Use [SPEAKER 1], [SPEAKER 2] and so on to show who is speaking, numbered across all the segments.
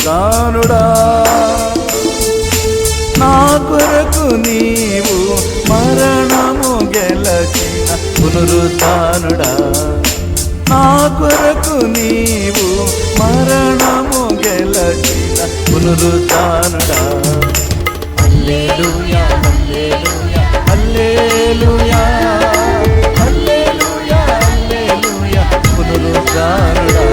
[SPEAKER 1] పునరుత్థానుడా, నా కొరకు నీవు మరణము గెలచిన పునరుత్థానుడా, నా కొరకు నీవు మరణము గెలచిన పునరుత్థానుడా. హల్లెలూయా హల్లెలూయా హల్లెలూయా హల్లెలూయా హల్లెలూయా పునరుత్థానుడా.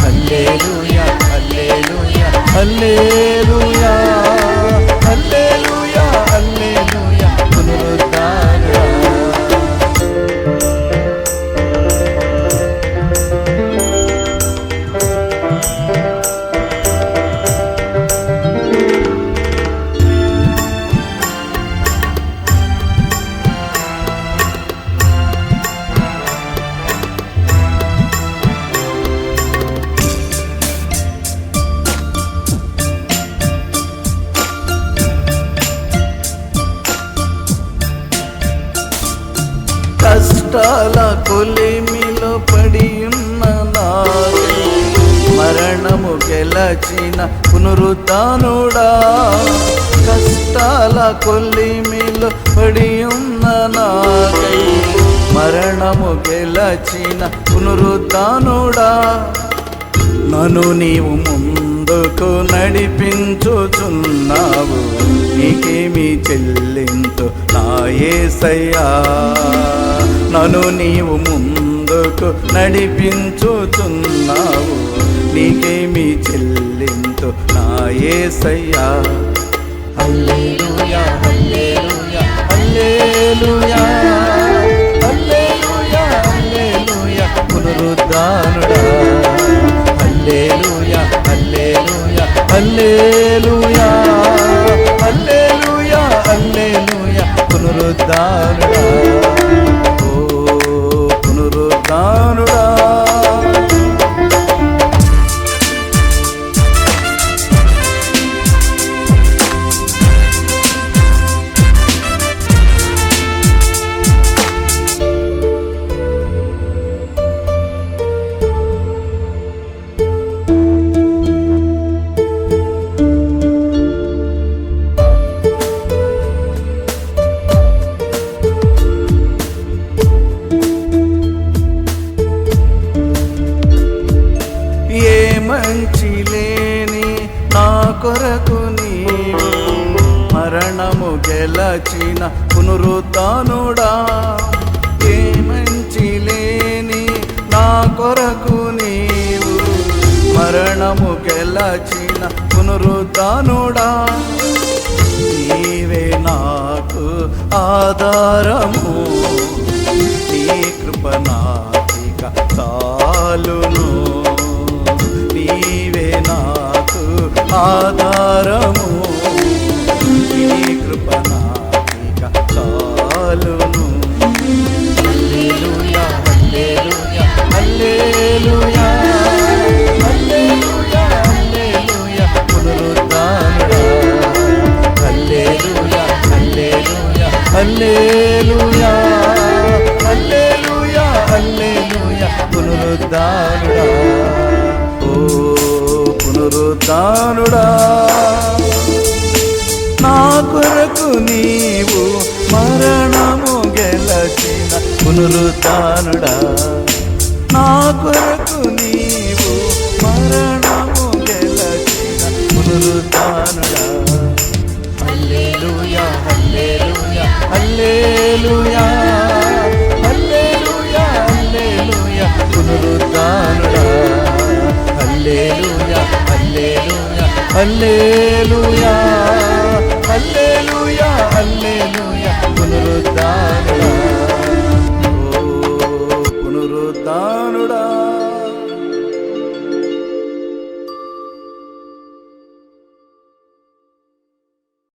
[SPEAKER 1] హల్లెలూయా హల్లెలూయా హల్లెలూయా హల్లెలూయా హల్లెలూయా పునరుత్థానుడా. కష్టాల కొలిమిలో పడి ఉన్న నాకై మరణము గెలచిన పునరుత్థానుడా, కష్టాల కొలిమిలో పడి ఉన్న నాకై మరణము గెలచిన పునరుత్థానుడా. నన్ను నీవు ముందుకు నడిపించుచున్నావు, నీకేమి చెల్లింతు నా యేసయ్యా. నన్ను నీవు ముందుకు నడిపించుచున్నావు, నీకేమి చెల్లింతు నా యేసయ్యా. హల్లెలూయా హల్లెలూయా హల్లెలూయా హల్లెలూయా హల్లెలూయా పునరుత్థానుడా. హల్లెలూయా హల్లెలూయా హల్లెలూయా హల్లెలూయా హల్లెలూయా పునరుత్థానుడా. ఓ పునరుత్థానుడా, మంచి లేని నా కొరకు నీవు మరణము గెలచిన పునరుత్థానుడా. ఏ మంచి లేని నా కొరకు నీవు మరణము గెలచిన పునరుత్థానుడా. నీవే నాకు ఆధారము, నీ కృప నాకిక చాలును. నీవే నాకు ఆధారము, నీ కృప నాకిక చాలును. హల్లెలూయా హల్లెలూయా హల్లెలూయా హల్లెలూయా హల్లెలూయా పునరుత్థానుడా. హల్లెలూయా హల్లెలూయా హల్లెలూయా హల్లెలూయా హల్లెలూయా పునరుత్థానుడా. ఓ పునరుత్థానుడా, నా కొరకు నీవు మరణము గెలచిన పునరుత్థానుడా, నా కొరకు నీవు మరణము గెలచిన పునరుత్థానుడా. హల్లెలూయా హల్లెలూయా హల్లెలూయా హల్లెలూయా హల్లెలూయా పునరుత్థానుడా. హల్లెలూయా హల్లెలూయా హల్లెలూయా హల్లెలూయా హల్లెలూయా